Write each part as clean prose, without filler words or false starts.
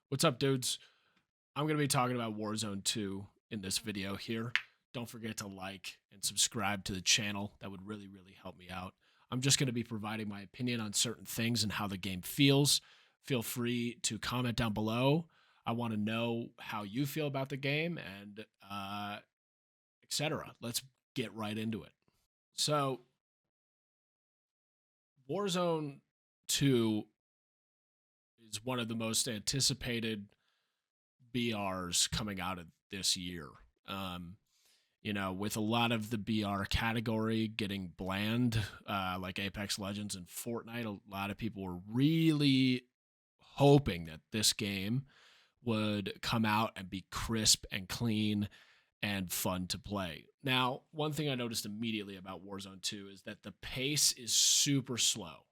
What's up, dudes? I'm going to be talking about Warzone 2 in this video here. Don't forget to like and subscribe to the channel. That would really, really help me out. I'm just going to be providing my opinion on certain things and how the game feels. Feel free to comment down below. I want to know how you feel about the game and etc. Let's get right into it. So, Warzone 2 is one of the most anticipated BRs coming out of this year. Um, with a lot of the BR category getting bland, like Apex Legends and Fortnite, a lot of people were really hoping that this game would come out and be crisp and clean and fun to play. Now, one thing I noticed immediately about Warzone 2 is that the pace is super slow.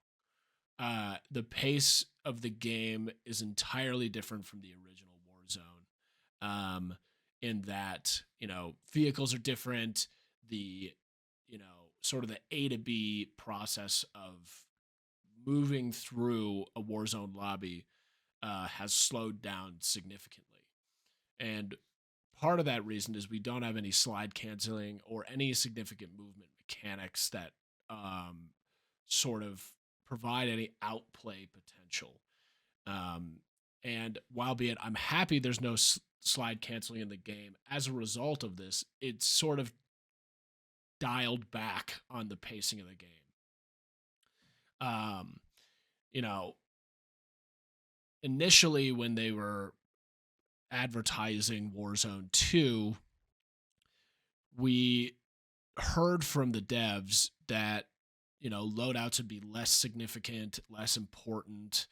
The pace of the game is entirely different from the original Warzone. In that, vehicles are different. Sort of the A to B process of moving through a Warzone lobby has slowed down significantly. And part of that reason is we don't have any slide canceling or any significant movement mechanics that sort of provide any outplay potential. And while be it, I'm happy there's no slide canceling in the game. As a result of this, it's sort of dialed back on the pacing of the game. Um, you know, Initially when they were advertising Warzone 2, we heard from the devs that loadouts would be less significant, less important.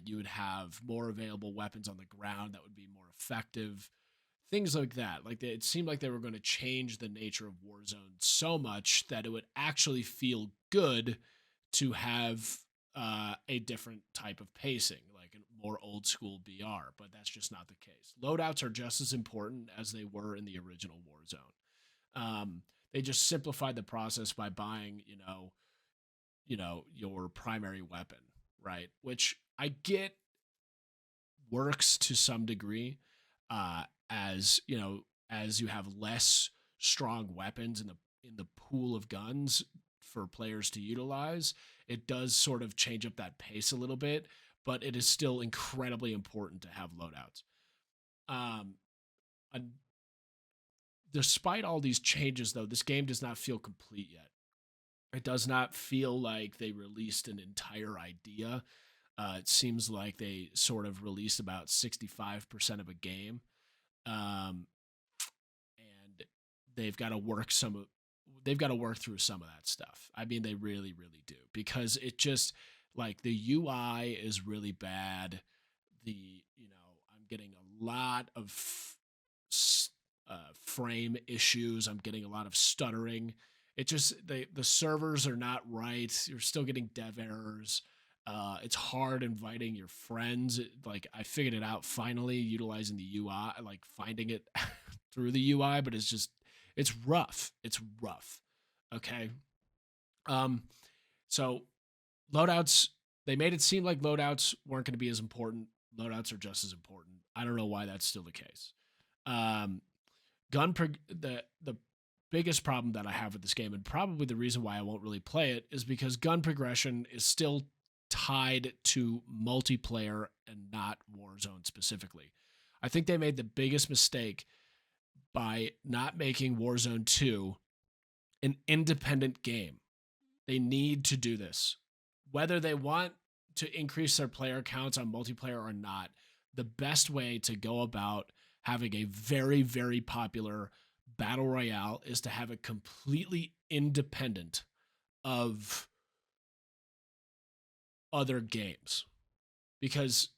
You would have more available weapons on the ground that would be more effective, things like that. Like it seemed like they were going to change the nature of Warzone so much that it would actually feel good to have a different type of pacing, like a more old school BR. But that's just not the case. Loadouts are just as important as they were in the original Warzone. They just simplified the process by buying, your primary weapon, right? Which I get works to some degree, as you have less strong weapons in the pool of guns for players to utilize. It does sort of change up that pace a little bit, but it is still incredibly important to have loadouts. Um, Despite all these changes, though, this game does not feel complete yet. It does not feel like they released an entire idea. It seems like they sort of released about 65% of a game, um, and they've got to work through some of that stuff. I mean, they really, really do, because it just, like, the UI is really bad. I'm getting a lot of frame issues. I'm getting a lot of stuttering. It just the servers are not right. You're still getting dev errors. It's hard inviting your friends. Like, I figured it out finally utilizing the UI, like finding it through the UI, but it's rough. It's rough. Okay. So loadouts, they made it seem like loadouts weren't going to be as important. Loadouts are just as important. I don't know why that's still the case. The biggest problem that I have with this game, and probably the reason why I won't really play it, is because gun progression is still tied to multiplayer and not Warzone specifically. I think they made the biggest mistake by not making Warzone 2 an independent game. They need to do this. Whether they want to increase their player counts on multiplayer or not, the best way to go about having a very, very popular battle royale is to have it completely independent of other games. Because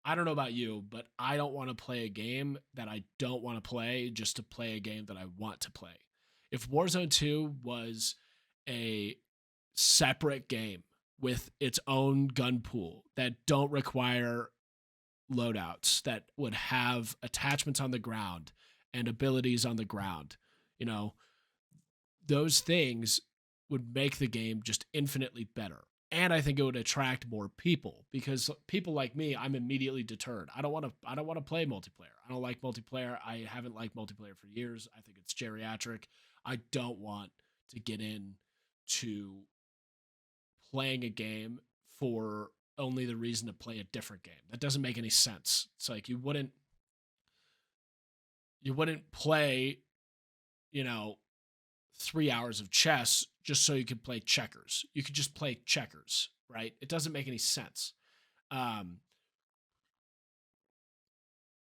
I don't know about you, but I don't want to play a game that I don't want to play just to play a game that I want to play. If Warzone 2 was a separate game with its own gun pool that don't require loadouts, that would have attachments on the ground and abilities on the ground, those things would make the game just infinitely better. and I think it would attract more people because people like me, I'm immediately deterred. I don't want to play multiplayer. I don't like multiplayer. I haven't liked multiplayer for years. I think it's geriatric. I don't want to get in to playing a game for only the reason to play a different game. That doesn't make any sense. It's like you wouldn't play, you know, 3 hours of chess just so you could play checkers. You could just play checkers, right? It doesn't make any sense. Um,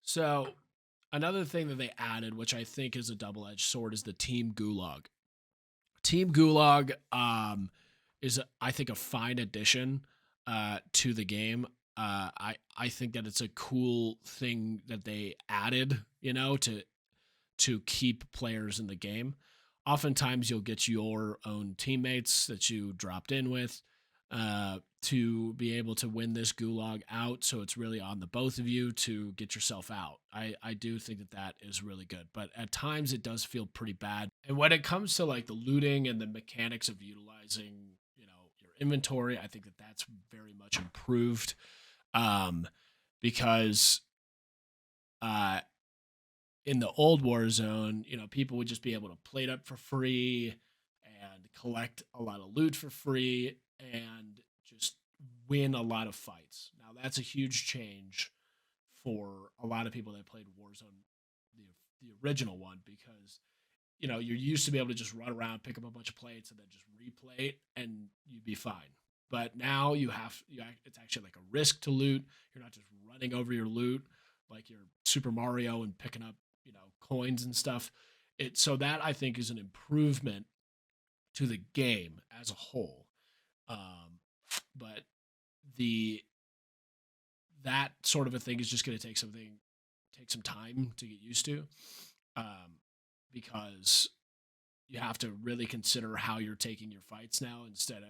so another thing that they added, which I think is a double-edged sword, is the Team Gulag. Team Gulag is, I think, a fine addition to the game. I think that it's a cool thing that they added, to keep players in the game. Oftentimes, you'll get your own teammates that you dropped in with to be able to win this gulag out. So it's really on the both of you to get yourself out. I do think that that is really good, but at times it does feel pretty bad. And when it comes to like the looting and the mechanics of utilizing, your inventory, I think that that's very much improved because in the old Warzone, people would just be able to plate up for free and collect a lot of loot for free and just win a lot of fights. Now that's a huge change for a lot of people that played Warzone, the original one, because you're used to be able to just run around, pick up a bunch of plates, and then just replate, and you'd be fine. But now it's actually like a risk to loot. You're not just running over your loot like you're Super Mario and picking up coins and stuff. So that I think is an improvement to the game as a whole. But that sort of a thing is just going to take some time to get used to, because you have to really consider how you're taking your fights now instead of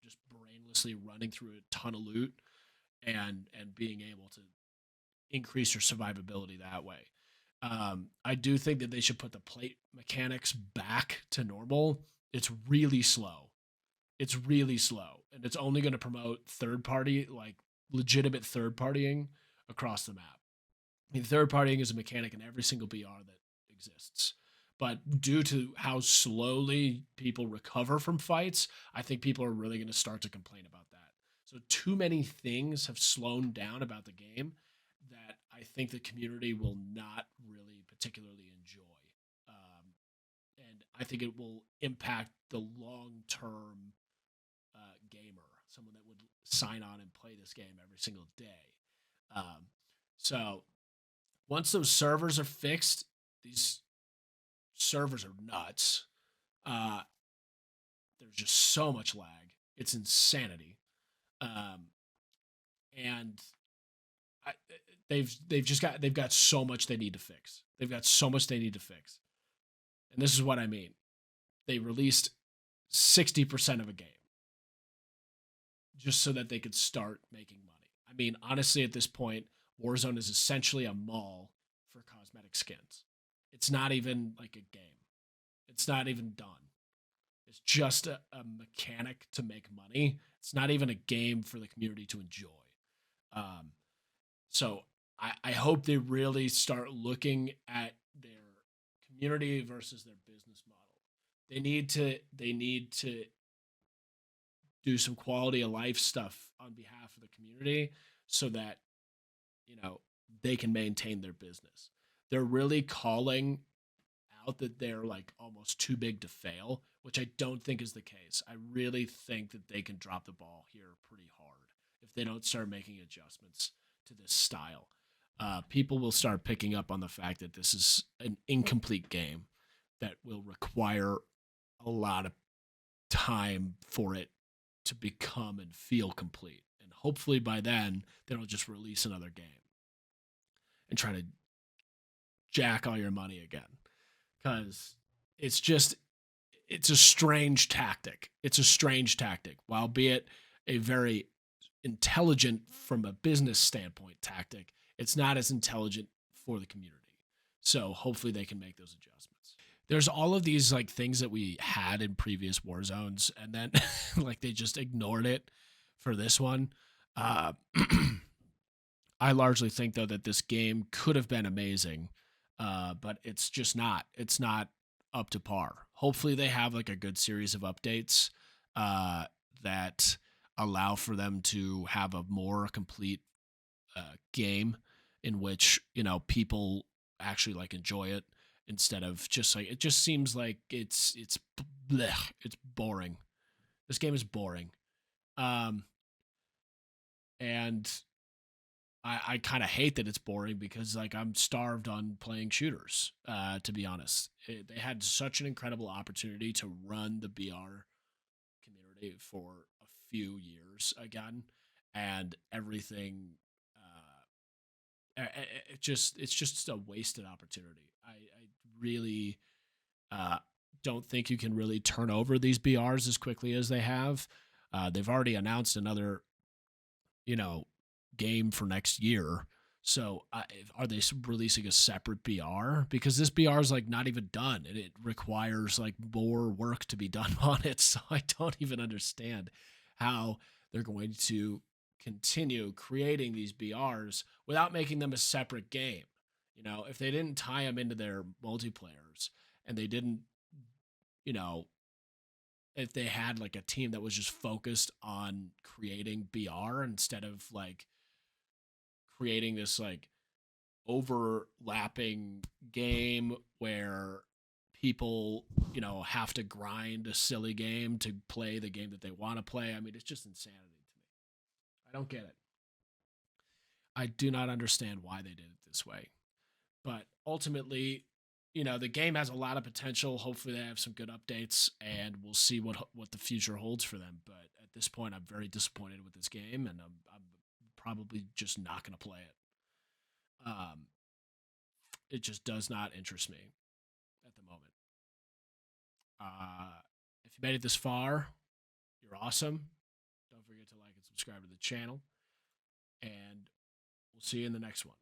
just brainlessly running through a ton of loot and being able to increase your survivability that way. I do think that they should put the plate mechanics back to normal. It's really slow. And it's only going to promote third party, like legitimate third partying across the map. I mean, third partying is a mechanic in every single BR that exists. But due to how slowly people recover from fights, I think people are really going to start to complain about that. So too many things have slowed down about the game that I think the community will not really particularly enjoy. And I think it will impact the long-term gamer, someone that would sign on and play this game every single day. So once those servers are fixed, these servers are nuts. There's just so much lag. It's insanity. And they've got so much they need to fix. And this is what I mean. They released 60% of a game just so that they could start making money. I mean, honestly, at this point, Warzone is essentially a mall for cosmetic skins. It's not even like a game. It's not even done. It's just a mechanic to make money. It's not even a game for the community to enjoy. So I hope they really start looking at their community versus their business model. They need to do some quality of life stuff on behalf of the community so that they can maintain their business. They're really calling out that they're like almost too big to fail, which I don't think is the case. I really think that they can drop the ball here pretty hard if they don't start making adjustments to this style. People will start picking up on the fact that this is an incomplete game that will require a lot of time for it to become and feel complete. And hopefully by then, they don't just release another game and try to jack all your money again. Because it's a strange tactic. While be it a very intelligent from a business standpoint tactic, it's not as intelligent for the community. So hopefully they can make those adjustments. there's all of these like things that we had in previous war zones, and then like they just ignored it for this one. Uh, I largely think though that this game could have been amazing, but it's just not. It's not up to par. Hopefully, they have like a good series of updates uh, that allow for them to have a more complete game in which people actually like enjoy it instead of just like it just seems like it's blech, it's boring. This game is boring. Um, and I kind of hate that it's boring because like I'm starved on playing shooters. To be honest, they had such an incredible opportunity to run the BR community for a few years again, and everything. It's just a wasted opportunity. I really uh, don't think you can really turn over these BRs as quickly as they have. They've already announced another you know, game for next year. So are they releasing a separate BR? Because this BR is like not even done, and it requires like more work to be done on it. So I don't even understand how they're going to continue creating these BRs without making them a separate game. If they didn't tie them into their multiplayers and they didn't, you know, if they had like a team that was just focused on creating BR instead of like creating this like overlapping game where people, have to grind a silly game to play the game that they want to play. I mean, it's just insanity to me. I don't get it. I do not understand why they did it this way. But ultimately, the game has a lot of potential. Hopefully, they have some good updates, and we'll see what the future holds for them. But at this point, I'm very disappointed with this game, and I'm probably just not going to play it. It just does not interest me at the moment. If you made it this far, you're awesome. Don't forget to like and subscribe to the channel, and we'll see you in the next one.